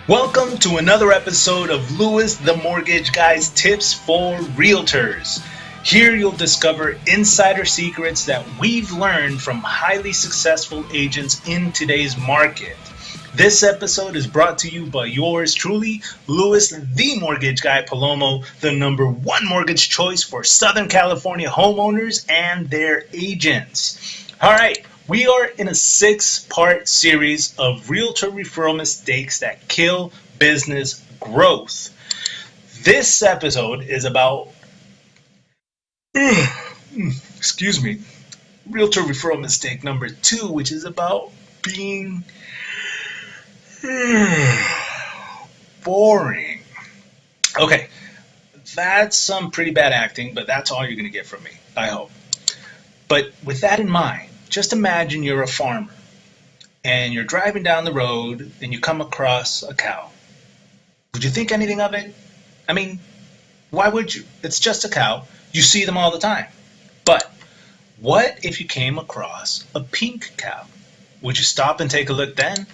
Welcome to another episode of Lewis the Mortgage Guy's Tips for Realtors. Here you'll discover insider secrets that we've learned from highly successful agents in today's market. This episode is brought to you by yours truly, Lewis the Mortgage Guy Palomo, the #1 mortgage choice for Southern California homeowners and their agents. All right. We are in a 6-part series of Realtor Referral Mistakes that kill business growth. This episode is about, Realtor Referral Mistake number 2, which is about being boring. Okay, that's some pretty bad acting, but that's all you're going to get from me, I hope. But with that in mind, just imagine you're a farmer and you're driving down the road and you come across a cow. Would you think anything of it? I mean, why would you? It's just a cow. You see them all the time. But what if you came across a pink cow? Would you stop and take a look then?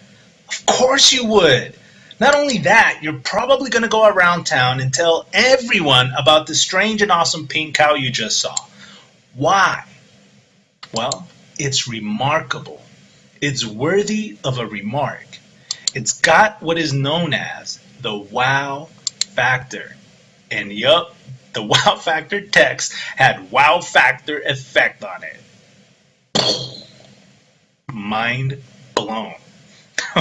Of course you would. Not only that, you're probably going to go around town and tell everyone about the strange and awesome pink cow you just saw. Why? Well, it's remarkable. It's worthy of a remark. It's got what is known as the wow factor. And yup, the wow factor text had wow factor effect on it. Mind blown.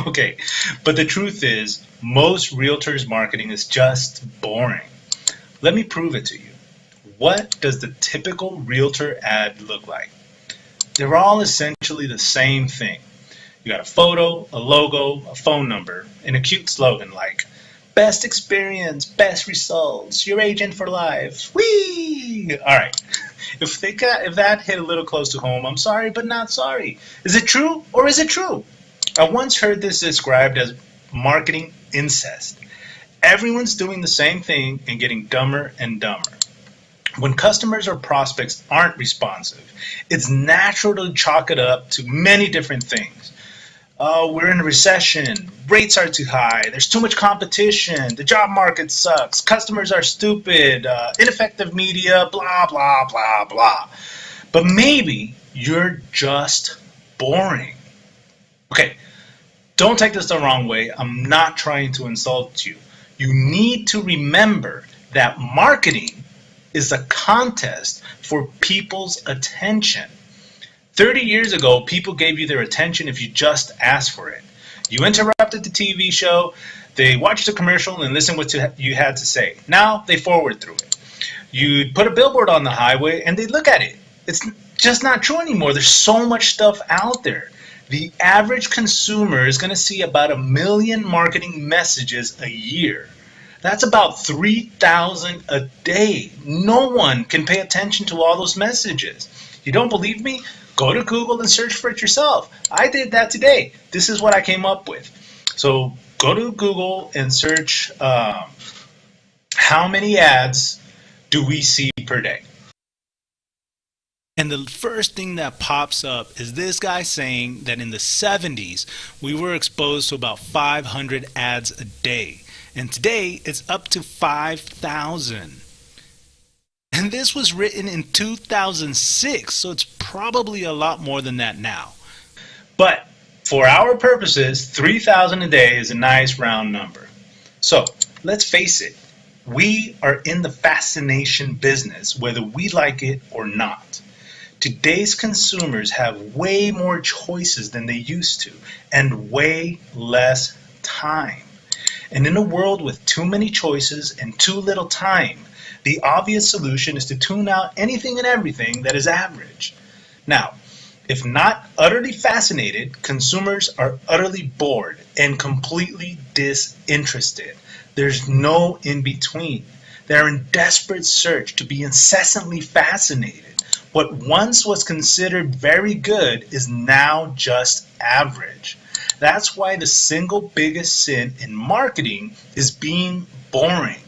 Okay, but the truth is, most realtors marketing is just boring. Let me prove it to you. What does the typical realtor ad look like? They're all essentially the same thing. You got a photo, a logo, a phone number, and a cute slogan like, best experience, best results, your agent for life. Whee! All right. If that hit a little close to home, I'm sorry, but not sorry. Is it true or is it true? I once heard this described as marketing incest. Everyone's doing the same thing and getting dumber and dumber. When customers or prospects aren't responsive, it's natural to chalk it up to many different things. We're in a recession, rates are too high, there's too much competition, the job market sucks, customers are stupid, ineffective media, blah, blah, blah, blah. But maybe you're just boring. Okay, don't take this the wrong way. I'm not trying to insult you. You need to remember that marketing is a contest for people's attention. 30 years ago, people gave you their attention if you just asked for it. You interrupted the TV show, they watched the commercial and listened what you had to say. Now they forward through it. You'd put a billboard on the highway and they'd look at it. It's just not true anymore. There's so much stuff out there. The average consumer is going to see about 1 million marketing messages a year. That's about 3,000 a day. No one can pay attention to all those messages. You don't believe me? Go to Google and search for it yourself. I did that today. This is what I came up with. So go to Google and search how many ads do we see per day. And the first thing that pops up is this guy saying that in the 70s, we were exposed to about 500 ads a day. And today, it's up to 5,000. And this was written in 2006, so it's probably a lot more than that now. But for our purposes, 3,000 a day is a nice round number. So let's face it, we are in the fascination business, whether we like it or not. Today's consumers have way more choices than they used to, and way less time. And in a world with too many choices and too little time, the obvious solution is to tune out anything and everything that is average. Now, if not utterly fascinated, consumers are utterly bored and completely disinterested. There's no in between. They're in desperate search to be incessantly fascinated. What once was considered very good is now just average. That's why the single biggest sin in marketing is being boring.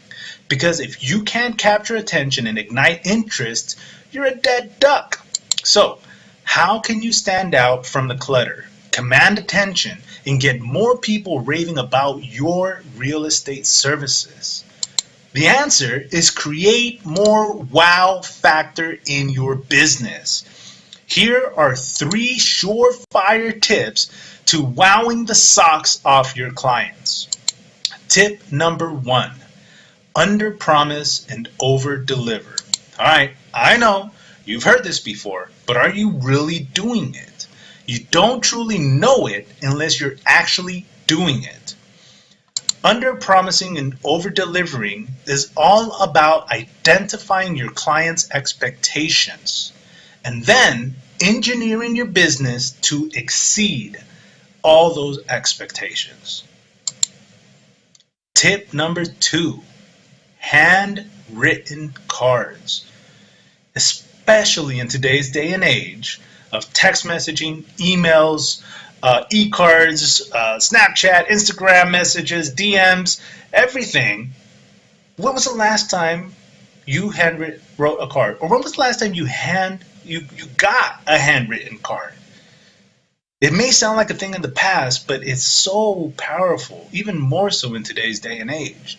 Because if you can't capture attention and ignite interest, you're a dead duck. So, how can you stand out from the clutter? command attention, and get more people raving about your real estate services? The answer is create more wow factor in your business. Here are 3 surefire tips to wowing the socks off your clients. Tip number 1, under promise and over deliver. All right, I know you've heard this before, but are you really doing it? You don't truly know it unless you're actually doing it. Under promising and over delivering is all about identifying your client's expectations and then engineering your business to exceed all those expectations. Tip number 2, handwritten cards. Especially in today's day and age of text messaging, emails, e-cards, Snapchat, Instagram messages, DMs, everything. When was the last time you wrote a card? Or when was the last time you got a handwritten card? It may sound like a thing in the past, but it's so powerful, even more so in today's day and age.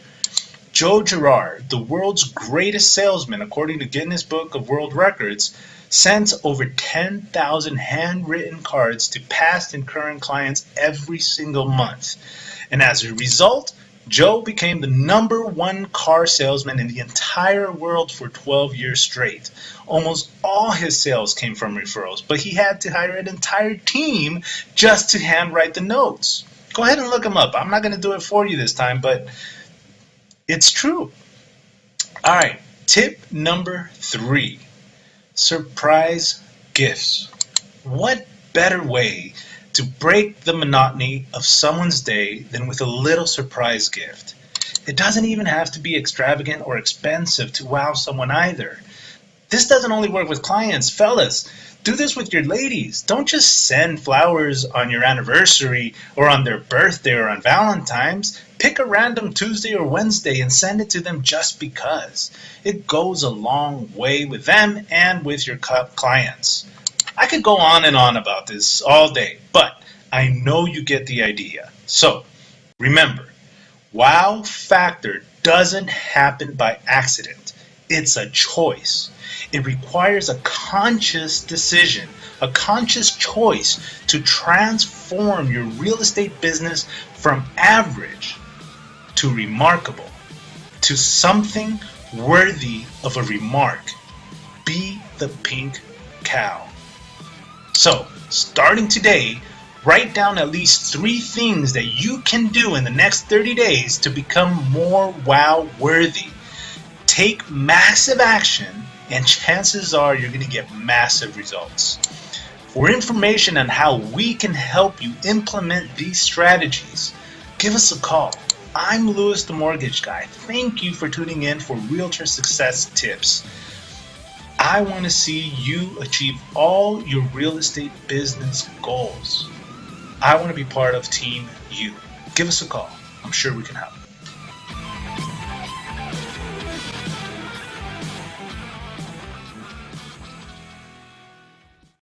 Joe Girard, the world's greatest salesman according to Guinness Book of World Records, sends over 10,000 handwritten cards to past and current clients every single month. And as a result, Joe became the #1 car salesman in the entire world for 12 years straight. Almost all his sales came from referrals, but he had to hire an entire team just to handwrite the notes. Go ahead and look him up. I'm not going to do it for you this time, but it's true. All right, tip number 3, surprise gifts. What better way to break the monotony of someone's day than with a little surprise gift? It doesn't even have to be extravagant or expensive to wow someone either. This doesn't only work with clients. Fellas, do this with your ladies. Don't just send flowers on your anniversary or on their birthday or on Valentine's. Pick a random Tuesday or Wednesday and send it to them just because. It goes a long way with them and with your clients. I could go on and on about this all day, but I know you get the idea. So, remember, wow factor doesn't happen by accident. It's a choice. It requires a conscious decision, a conscious choice to transform your real estate business from average to remarkable, to something worthy of a remark. Be the pink cow. So, starting today, write down at least 3 things that you can do in the next 30 days to become more wow worthy. Take massive action, and chances are you're going to get massive results. For information on how we can help you implement these strategies, give us a call. I'm Louis the Mortgage Guy. Thank you for tuning in for Realtor Success Tips. I want to see you achieve all your real estate business goals. I want to be part of Team You. Give us a call. I'm sure we can help.